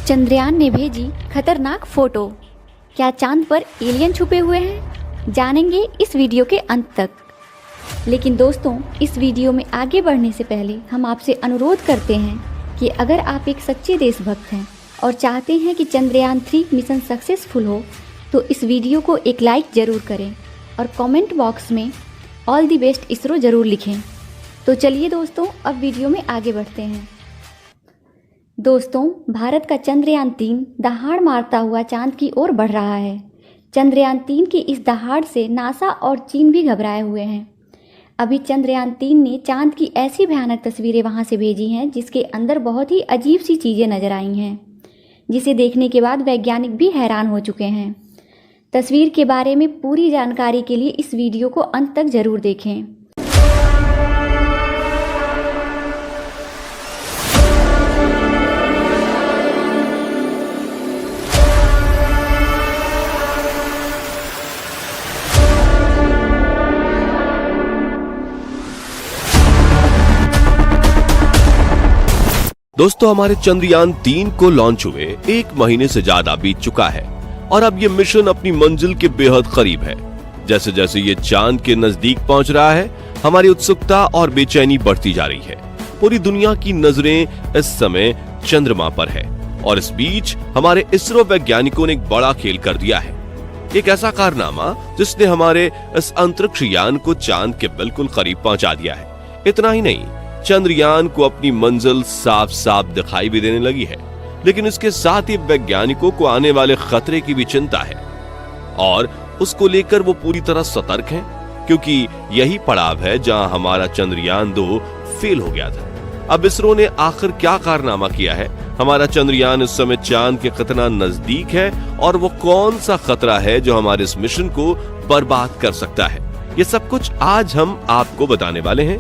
चंद्रयान ने भेजी खतरनाक फोटो। क्या चांद पर एलियन छुपे हुए हैं? जानेंगे इस वीडियो के अंत तक। लेकिन दोस्तों, इस वीडियो में आगे बढ़ने से पहले हम आपसे अनुरोध करते हैं कि अगर आप एक सच्चे देशभक्त हैं और चाहते हैं कि चंद्रयान 3 मिशन सक्सेसफुल हो तो इस वीडियो को एक लाइक ज़रूर करें और कमेंट बॉक्स में ऑल द बेस्ट इसरो ज़रूर लिखें। तो चलिए दोस्तों, अब वीडियो में आगे बढ़ते हैं। दोस्तों, भारत का चंद्रयान 3 दहाड़ मारता हुआ चांद की ओर बढ़ रहा है। चंद्रयान 3 की इस दहाड़ से नासा और चीन भी घबराए हुए हैं। अभी चंद्रयान 3 ने चांद की ऐसी भयानक तस्वीरें वहां से भेजी हैं जिसके अंदर बहुत ही अजीब सी चीज़ें नजर आई हैं, जिसे देखने के बाद वैज्ञानिक भी हैरान हो चुके हैं। तस्वीर के बारे में पूरी जानकारी के लिए इस वीडियो को अंत तक ज़रूर देखें। दोस्तों, हमारे चंद्रयान 3 को लॉन्च हुए 1 महीने से ज्यादा बीत चुका है और अब ये मिशन अपनी मंजिल के बेहद करीब है। जैसे जैसे ये चांद के नजदीक पहुंच रहा है, हमारी उत्सुकता और बेचैनी बढ़ती जा रही है। पूरी दुनिया की नजरें इस समय चंद्रमा पर है और इस बीच हमारे इसरो वैज्ञानिकों ने एक बड़ा खेल कर दिया है। एक ऐसा कारनामा जिसने हमारे इस अंतरिक्ष यान को चांद के बिल्कुल करीब पहुंचा दिया है। इतना ही नहीं, चंद्रयान को अपनी मंजिल साफ साफ दिखाई भी देने लगी है। लेकिन इसके साथ ही वैज्ञानिकों को आने वाले खतरे की भी चिंता है और उसको लेकर वो पूरी तरह सतर्क हैं, क्योंकि यही पड़ाव है जहां हमारा चंद्रयान 2 फेल हो गया था। अब इसरो ने आखिर क्या कारनामा किया है? हमारा चंद्रयान इस समय चांद के कितना नजदीक है और वो कौन सा खतरा है जो हमारे इस मिशन को बर्बाद कर सकता है? ये सब कुछ आज हम आपको बताने वाले हैं,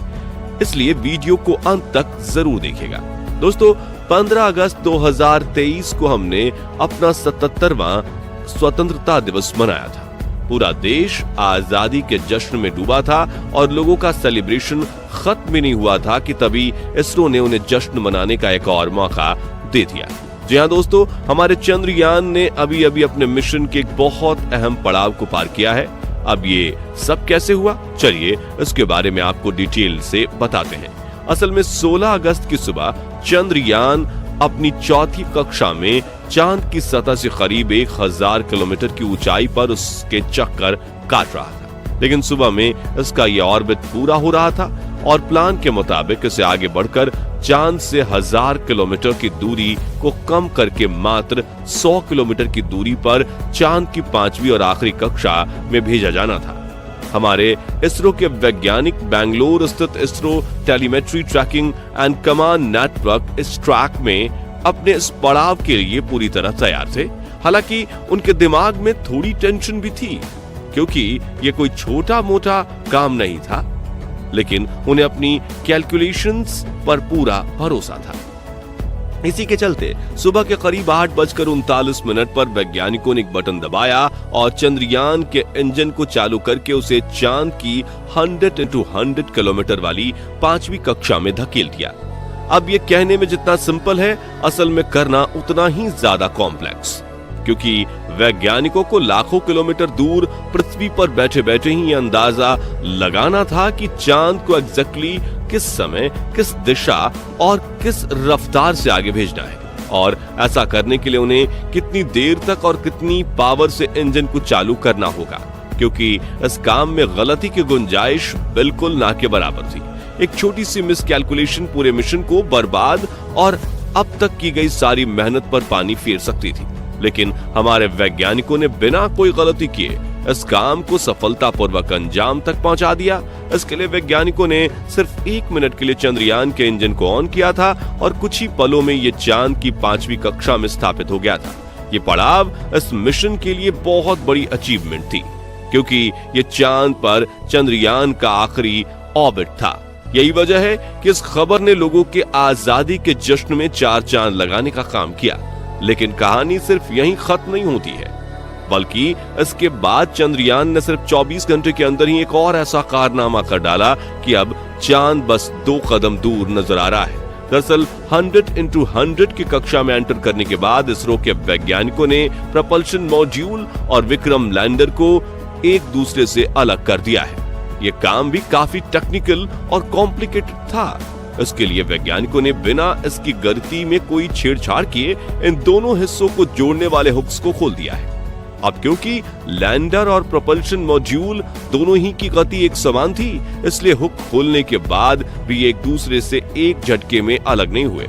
इसलिए वीडियो को अंत तक जरूर देखिएगा। दोस्तों, 15 अगस्त 2023 को हमने अपना 77वां स्वतंत्रता दिवस मनाया था। पूरा देश आजादी के जश्न में डूबा था और लोगों का सेलिब्रेशन खत्म भी नहीं हुआ था कि तभी इसरो ने उन्हें जश्न मनाने का एक और मौका दे दिया। जी हाँ दोस्तों, हमारे चंद्रयान ने अभी अभी अपने मिशन के एक बहुत अहम पड़ाव को पार किया है। अब ये सब कैसे हुआ, चलिए इसके बारे में आपको डिटेल से बताते हैं। असल में 16 अगस्त की सुबह चंद्रयान अपनी 4वीं कक्षा में चांद की सतह से करीब 1000 किलोमीटर की ऊंचाई पर उसके चक्कर काट रहा था। लेकिन सुबह में इसका यह ऑर्बिट पूरा हो रहा था और प्लान के मुताबिक इसे आगे बढ़कर चांद से 1000 किलोमीटर की दूरी को कम करके मात्र 100 किलोमीटर की दूरी पर चांद की 5वीं और आखिरी कक्षा में भेजा जाना था। हमारे इसरो के वैज्ञानिक बेंगलुरु स्थित ISRO telemetry tracking and command network इस ट्रैक में अपने इस पड़ाव के लिए पूरी तरह तैयार थे। हालांकि उनके दिमाग में थोड़ी टेंशन भी थी, क्योंकि ये कोई छोटा मोटा काम नहीं था, लेकिन उन्हें अपनी कैलकुलेशंस पर पूरा भरोसा था। इसी के चलते सुबह के करीब 8:39 पर वैज्ञानिकों ने एक बटन दबाया और चंद्रयान के इंजन को चालू करके उसे चांद की 100x100 किलोमीटर वाली 5वीं कक्षा में धकेल दिया। अब ये कहने में जितना सिंपल है, असल में करना उतना ही ज्यादा कॉम्प्लेक्स, क्योंकि वैज्ञानिकों को लाखों किलोमीटर दूर पृथ्वी पर बैठे बैठे ही अंदाजा लगाना था कि चांद को एग्जैक्टली किस समय, किस दिशा और किस रफ्तार से आगे भेजना है, और ऐसा करने के लिए उन्हें कितनी देर तक और कितनी पावर से इंजन को चालू करना होगा, क्योंकि इस काम में गलती की गुंजाइश बिल्कुल ना के बराबर थी। एक छोटी सी मिस कैलकुलेशन पूरे मिशन को बर्बाद और अब तक की गई सारी मेहनत पर पानी फेर सकती थी। लेकिन हमारे वैज्ञानिकों ने बिना कोई गलती किए इस काम को सफलतापूर्वक अंजाम तक पहुंचा दिया। इसके लिए वैज्ञानिकों ने सिर्फ 1 मिनट के लिए चंद्रयान के इंजन को ऑन किया था और कुछ ही पलों में ये चांद की 5वीं कक्षा में स्थापित हो गया था। ये पड़ाव इस मिशन के लिए बहुत बड़ी अचीवमेंट थी, क्योंकि ये चांद पर चंद्रयान का आखिरी ऑर्बिट था। यही वजह है कि इस खबर ने लोगों के आजादी के जश्न में 4 चांद लगाने का काम किया। लेकिन कहानी सिर्फ यहीं खत्म नहीं होती है, बल्कि इसके बाद चंद्रयान ने सिर्फ 24 घंटे के अंदर ही एक और ऐसा कारनामा कर डाला कि अब चांद बस 2 कदम दूर नजर आ रहा है। दरअसल 100x100 की कक्षा में एंटर करने के बाद इसरो के वैज्ञानिकों ने प्रपल्शन मॉड्यूल और विक्रम लैंडर को एक दूसरे से अलग कर दिया है। ये काम भी काफी टेक्निकल और कॉम्प्लिकेटेड था। इसके लिए वैज्ञानिकों ने बिना इसकी गति में कोई छेड़छाड़ किए इन दोनों हिस्सों को जोड़ने वाले हुक्स को खोल दिया है। अब क्योंकि लैंडर और प्रपल्शन मॉड्यूल दोनों ही की गति एक समान थी, इसलिए हुक खोलने के बाद भी एक दूसरे से एक झटके में अलग नहीं हुए।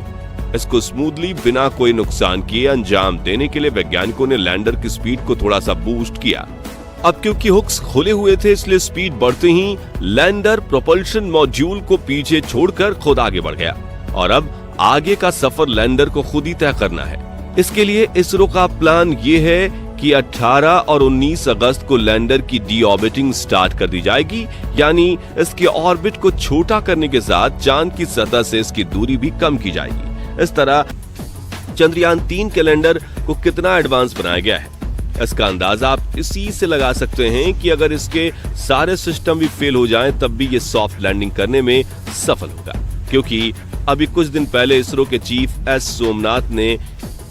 इसको स्मूथली बिना कोई नुकसान किए अंजाम देने के लिए वैज्ञानिकों ने लैंडर की स्पीड को थोड़ा सा बूस्ट किया। अब क्योंकि हुक्स खोले हुए थे, इसलिए स्पीड बढ़ते ही लैंडर प्रपल्शन मॉड्यूल को पीछे छोड़कर खुद आगे बढ़ गया और अब आगे का सफर लैंडर को खुद ही तय करना है। इसके लिए इसरो का प्लान ये है कि 18 और 19 अगस्त को लैंडर की डीऑर्बिटिंग स्टार्ट कर दी जाएगी, यानी इसके ऑर्बिट को छोटा करने के साथ चांद की सतह से इसकी दूरी भी कम की जाएगी। इस तरह चंद्रयान 3 कैलेंडर को कितना एडवांस बनाया गया है, इसका अंदाजा आप इसी से लगा सकते हैं कि अगर इसके सारे सिस्टम भी फेल हो जाएं, तब भी ये सॉफ्ट लैंडिंग करने में सफल होगा। क्योंकि अभी कुछ दिन पहले इसरो के चीफ एस सोमनाथ ने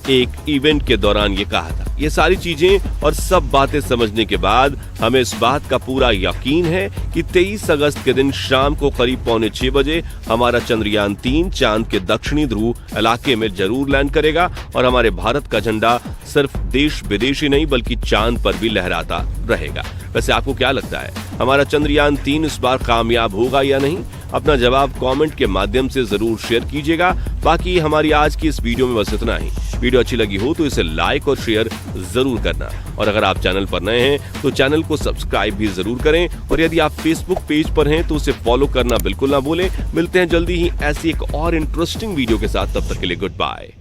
एक इवेंट के दौरान ये कहा था। ये सारी चीजें और सब बातें समझने के बाद हमें इस बात का पूरा यकीन है कि 23 अगस्त के दिन शाम को करीब 5:45 बजे हमारा चंद्रयान 3 चांद के दक्षिणी ध्रुव इलाके में जरूर लैंड करेगा और हमारे भारत का झंडा सिर्फ देश विदेश ही नहीं बल्कि चांद पर भी लहराता रहेगा। वैसे आपको क्या लगता है, हमारा चंद्रयान 3 इस बार कामयाब होगा या नहीं? अपना जवाब कमेंट के माध्यम से जरूर शेयर कीजिएगा। बाकी हमारी आज की इस वीडियो में बस इतना ही। वीडियो अच्छी लगी हो तो इसे लाइक और शेयर जरूर करना और अगर आप चैनल पर नए हैं तो चैनल को सब्सक्राइब भी जरूर करें और यदि आप फेसबुक पेज पर हैं तो उसे फॉलो करना बिल्कुल ना भूलें। मिलते हैं जल्दी ही ऐसी एक और इंटरेस्टिंग वीडियो के साथ, तब तक के लिए गुड बाय।